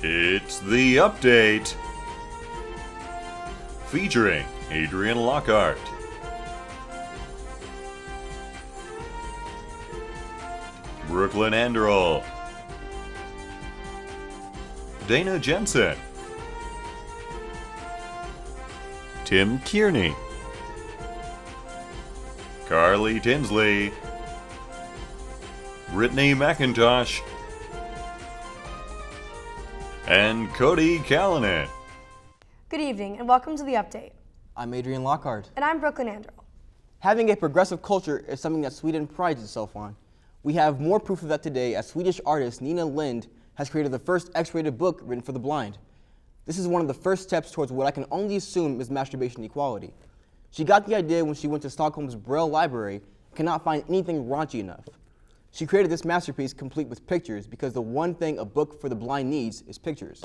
It's the update, featuring Adrian Lockhart, Brooklyn Anderl, Dana Jensen, Tim Kearney, Carly Tinsley, Brittany McIntosh, and Cody Callanan. Good evening and welcome to the update. I'm Adrian Lockhart. And I'm Brooklyn Anderl. Having a progressive culture is something that Sweden prides itself on. We have more proof of that today as Swedish artist Nina Lind has created the first X-rated book written for the blind. This is one of the first steps towards what I can only assume is masturbation equality. She got the idea when she went to Stockholm's Braille Library and cannot find anything raunchy enough. She created this masterpiece complete with pictures because the one thing a book for the blind needs is pictures.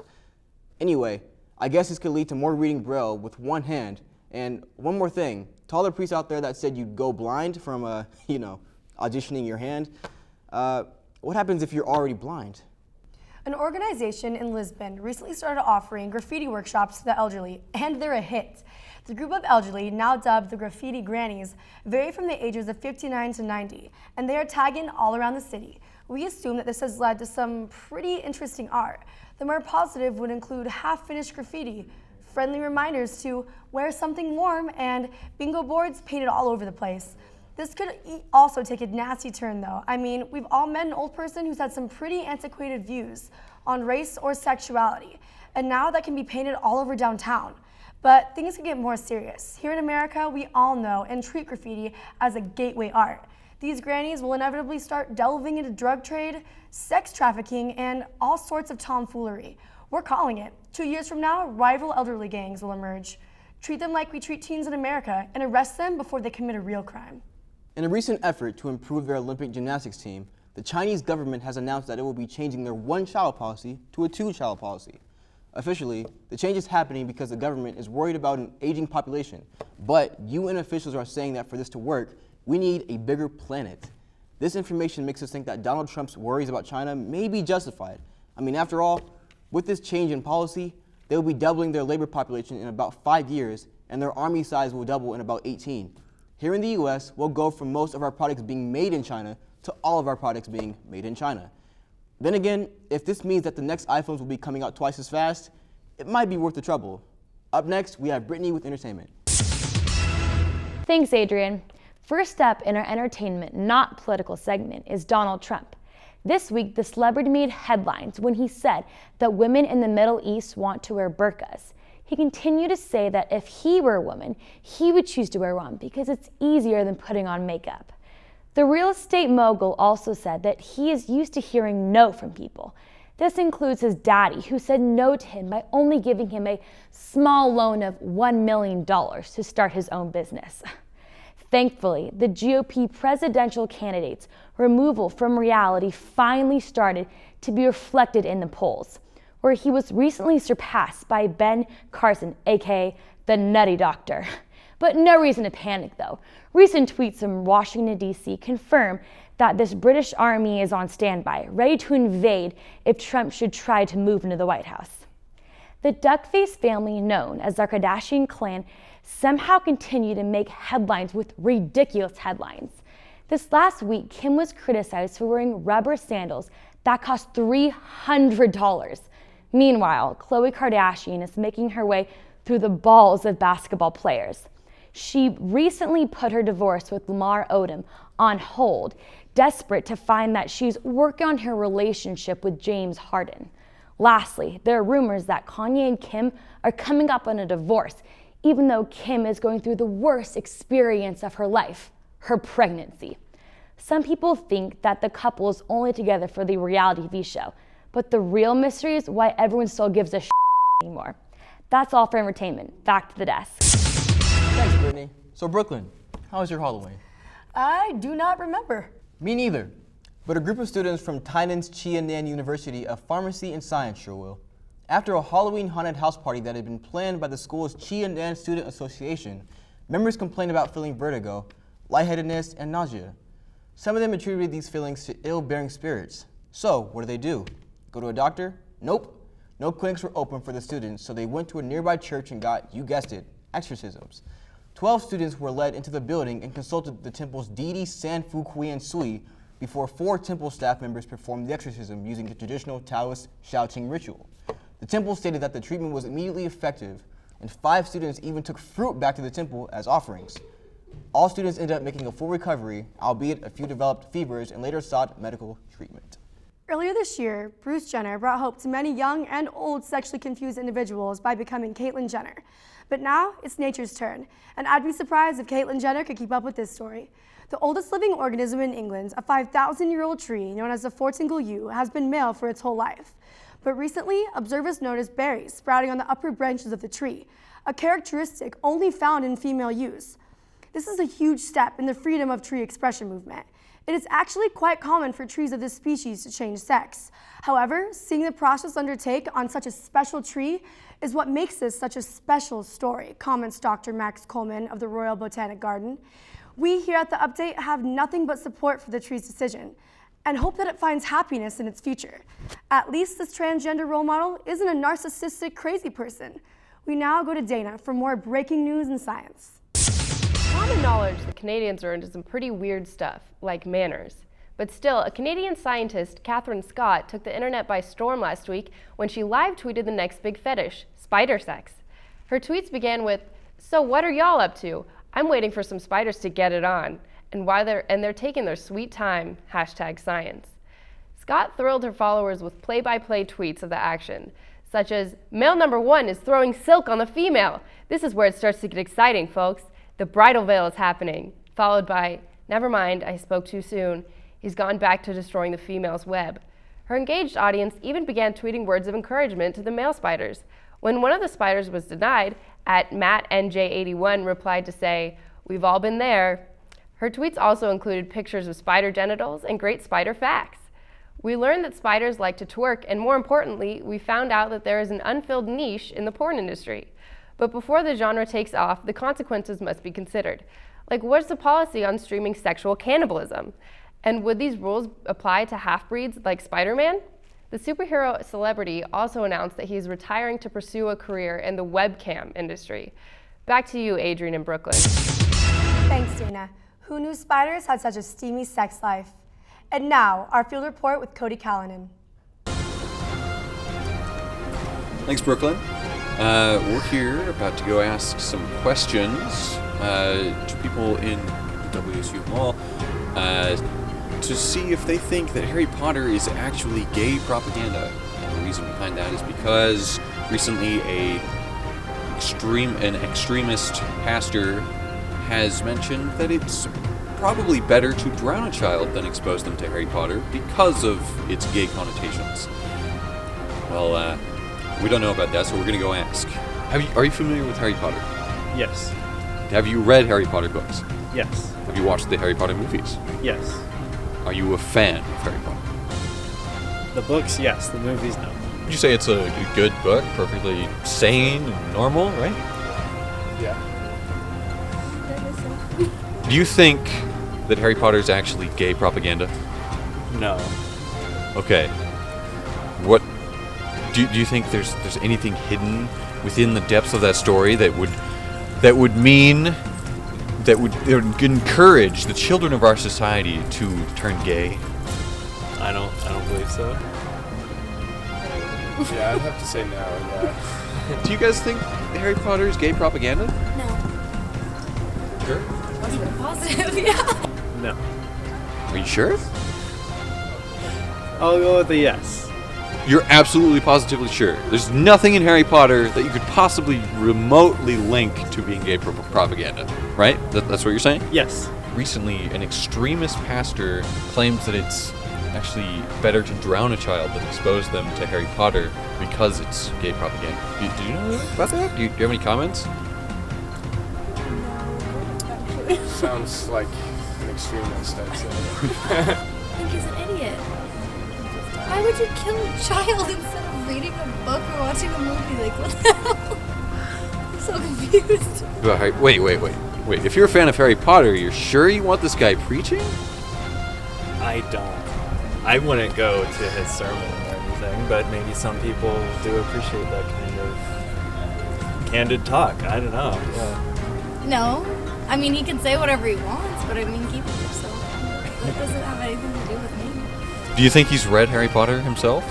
Anyway, I guess this could lead to more reading Braille with one hand. And one more thing, to all the priests out there that said you'd go blind from, auditioning your hand, what happens if you're already blind? An organization in Lisbon recently started offering graffiti workshops to the elderly, and they're a hit. The group of elderly, now dubbed the Graffiti Grannies, vary from the ages of 59 to 90, and they are tagging all around the city. We assume that this has led to some pretty interesting art. The more positive would include half-finished graffiti, friendly reminders to wear something warm, and bingo boards painted all over the place. This could also take a nasty turn though. I mean, we've all met an old person who's had some pretty antiquated views on race or sexuality, and now that can be painted all over downtown. But things can get more serious. Here in America, we all know and treat graffiti as a gateway art. These grannies will inevitably start delving into drug trade, sex trafficking, and all sorts of tomfoolery. We're calling it. 2 years from now, rival elderly gangs will emerge. Treat them like we treat teens in America and arrest them before they commit a real crime. In a recent effort to improve their Olympic gymnastics team, the Chinese government has announced that it will be changing their one-child policy to a two-child policy. Officially, the change is happening because the government is worried about an aging population, but UN officials are saying that for this to work, we need a bigger planet. This information makes us think that Donald Trump's worries about China may be justified. I mean, after all, with this change in policy, they will be doubling their labor population in about 5 years, and their army size will double in about 18. Here in the US, we'll go from most of our products being made in China to all of our products being made in China. Then again, if this means that the next iPhones will be coming out twice as fast, it might be worth the trouble. Up next, we have Brittany with entertainment. Thanks, Adrian. First up in our entertainment, not political segment, is Donald Trump. This week, the celebrity made headlines when he said that women in the Middle East want to wear burqas. He continued to say that if he were a woman, he would choose to wear one because it's easier than putting on makeup. The real estate mogul also said that he is used to hearing no from people. This includes his daddy, who said no to him by only giving him a small loan of $1 million to start his own business. Thankfully, the GOP presidential candidate's removal from reality finally started to be reflected in the polls, where he was recently surpassed by Ben Carson, aka the Nutty Doctor. But no reason to panic though. Recent tweets from Washington, D.C. confirm that this British army is on standby, ready to invade if Trump should try to move into the White House. The duck-faced family known as the Kardashian clan somehow continue to make headlines with ridiculous headlines. This last week, Kim was criticized for wearing rubber sandals that cost $300. Meanwhile, Khloe Kardashian is making her way through the balls of basketball players. She recently put her divorce with Lamar Odom on hold, desperate to find that she's working on her relationship with James Harden. Lastly, there are rumors that Kanye and Kim are coming up on a divorce, even though Kim is going through the worst experience of her life, her pregnancy. Some people think that the couple is only together for the reality TV show, but the real mystery is why everyone still gives a anymore. That's all for entertainment. Back to the desk. Thanks, Brittany. So Brooklyn, how was your Halloween? I do not remember. Me neither, but a group of students from Tainan's Chianan University of Pharmacy and Science sure will. After a Halloween haunted house party that had been planned by the school's Chianan Student Association, members complained about feeling vertigo, lightheadedness, and nausea. Some of them attributed these feelings to ill-bearing spirits. So, what do? Go to a doctor? Nope. No clinics were open for the students, so they went to a nearby church and got, you guessed it, exorcisms. 12 students were led into the building and consulted the temple's deity Sanfu Qian Sui before 4 temple staff members performed the exorcism using the traditional Taoist Xiaoqing ritual. The temple stated that the treatment was immediately effective, and 5 students even took fruit back to the temple as offerings. All students ended up making a full recovery, albeit a few developed fevers and later sought medical treatment. Earlier this year, Bruce Jenner brought hope to many young and old sexually confused individuals by becoming Caitlyn Jenner. But now it's nature's turn, and I'd be surprised if Caitlyn Jenner could keep up with this story. The oldest living organism in England, a 5,000-year-old tree known as the Fortingal yew, has been male for its whole life. But recently, observers noticed berries sprouting on the upper branches of the tree, a characteristic only found in female yews. This is a huge step in the freedom of tree expression movement. It is actually quite common for trees of this species to change sex. However, seeing the process undertake on such a special tree is what makes this such a special story, comments Dr. Max Coleman of the Royal Botanic Garden. We here at The Update have nothing but support for the tree's decision and hope that it finds happiness in its future. At least this transgender role model isn't a narcissistic, crazy person. We now go to Dana for more breaking news and science. Common knowledge that Canadians are into some pretty weird stuff, like manners. But still, a Canadian scientist, Catherine Scott, took the internet by storm last week when she live tweeted the next big fetish, spider sex. Her tweets began with, "So what are y'all up to? I'm waiting for some spiders to get it on." And they're taking their sweet time, #science. Scott thrilled her followers with play-by-play tweets of the action, such as, "Male number 1 is throwing silk on the female. This is where it starts to get exciting, folks. The bridal veil is happening," followed by, "Never mind, I spoke too soon. He's gone back to destroying the female's web." Her engaged audience even began tweeting words of encouragement to the male spiders. When one of the spiders was denied, @MattNJ81 replied to say, "We've all been there." Her tweets also included pictures of spider genitals and great spider facts. We learned that spiders like to twerk, and more importantly, we found out that there is an unfilled niche in the porn industry. But before the genre takes off, the consequences must be considered. Like, what's the policy on streaming sexual cannibalism? And would these rules apply to half-breeds like Spider-Man? The superhero celebrity also announced that he's retiring to pursue a career in the webcam industry. Back to you, Adrian in Brooklyn. Thanks, Dana. Who knew spiders had such a steamy sex life? And now, our field report with Cody Callanan. Thanks, Brooklyn. We're here about to go ask some questions to people in the WSU Mall to see if they think that Harry Potter is actually gay propaganda. And the reason behind that is because recently an extremist pastor has mentioned that it's probably better to drown a child than expose them to Harry Potter because of its gay connotations. Well, we don't know about that, so we're going to go ask. Are you familiar with Harry Potter? Yes. Have you read Harry Potter books? Yes. Have you watched the Harry Potter movies? Yes. Are you a fan of Harry Potter? The books, yes. The movies, no. Would you say it's a good book, perfectly sane and normal, right? Yeah. Do you think that Harry Potter is actually gay propaganda? No. Okay. What do you think there's anything hidden within the depths of that story that would encourage the children of our society to turn gay? I don't believe so. Yeah, I'd have to say no, yeah. Do you guys think Harry Potter is gay propaganda? No. Sure. Wasn't positive, yeah. No. Are you sure? I'll go with a yes. You're absolutely positively sure. There's nothing in Harry Potter that you could possibly remotely link to being gay propaganda, right? That's what you're saying? Yes. Recently, an extremist pastor claims that it's actually better to drown a child than expose them to Harry Potter because it's gay propaganda. Did you know about that? Do you have any comments? Sounds like an extremist, I'd say. I think he's an idiot. Why would you kill a child instead of reading a book or watching a movie? Like, what the hell? I'm so confused. Wait. If you're a fan of Harry Potter, you're sure you want this guy preaching? I don't. I wouldn't go to his sermon or anything. but maybe some people do appreciate that kind of candid talk. I don't know. Yeah. No. I mean, he can say whatever he wants, but I mean, keep it yourself. That doesn't have anything to do with me. Do you think he's read Harry Potter himself?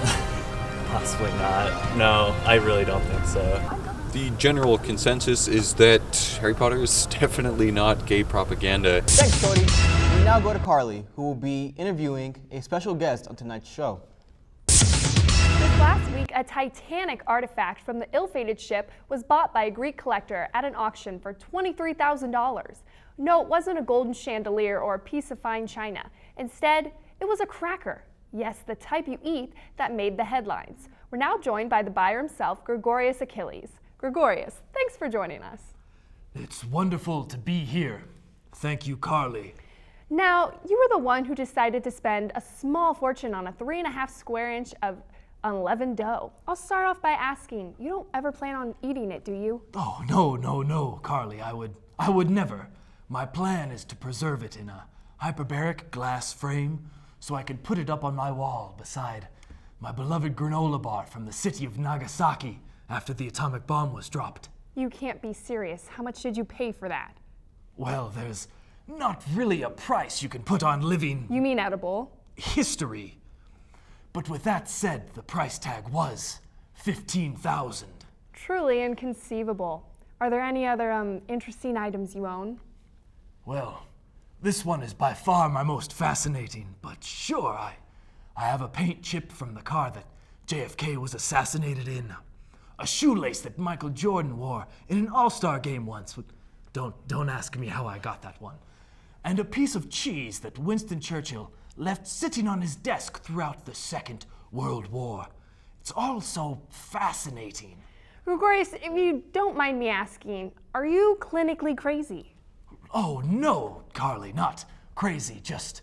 Possibly not. No, I really don't think so. The general consensus is that Harry Potter is definitely not gay propaganda. Thanks, Cody. We now go to Carly, who will be interviewing a special guest on tonight's show. This last week, a Titanic artifact from the ill-fated ship was bought by a Greek collector at an auction for $23,000. No, it wasn't a golden chandelier or a piece of fine china. Instead, it was a cracker. Yes, the type you eat that made the headlines. We're now joined by the buyer himself, Gregorius Achilles. Gregorius, thanks for joining us. It's wonderful to be here. Thank you, Carly. Now, you were the one who decided to spend a small fortune on a 3.5 square inch of unleavened dough. I'll start off by asking, you don't ever plan on eating it, do you? Oh, no, Carly. I would never. My plan is to preserve it in a hyperbaric glass frame so I can put it up on my wall beside my beloved granola bar from the city of Nagasaki after the atomic bomb was dropped. You can't be serious. How much did you pay for that? Well, there's not really a price you can put on living You mean edible? history. But with that said, the price tag was $15,000. Truly inconceivable. Are there any other interesting items you own? Well, this one is by far my most fascinating, but sure, I have a paint chip from the car that JFK was assassinated in, a shoelace that Michael Jordan wore in an All-Star game once. Don't ask me how I got that one. And a piece of cheese that Winston Churchill left sitting on his desk throughout the Second World War. It's all so fascinating. Gregorius, if you don't mind me asking, are you clinically crazy? Oh no, Carly, not crazy, just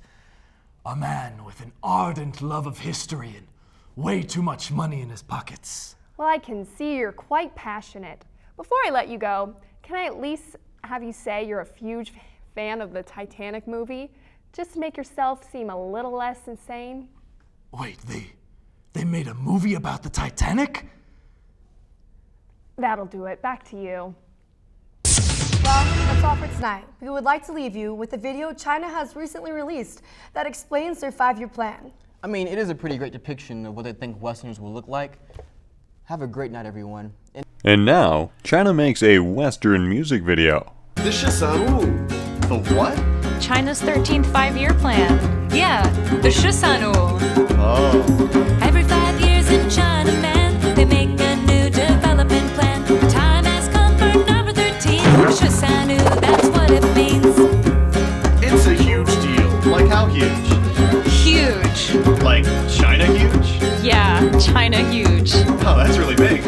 a man with an ardent love of history and way too much money in his pockets. Well, I can see you're quite passionate. Before I let you go, can I at least have you say you're a huge fan of the Titanic movie? Just to make yourself seem a little less insane? Wait, they made a movie about the Titanic? That'll do it. Back to you. Well, that's all for tonight. We would like to leave you with a video China has recently released that explains their 5-year plan. I mean, it is a pretty great depiction of what they think Westerners will look like. Have a great night, everyone. And now, China makes a Western music video. The what? China's 13th 5-year plan. Yeah, the Shisanu. Oh. Every 5 years in China, man, they make a new development plan. Time has come for number 13. Shisanu, that's what it means. It's a huge deal. Like how huge? Huge. Like China huge? Yeah, China huge. Oh, that's really big.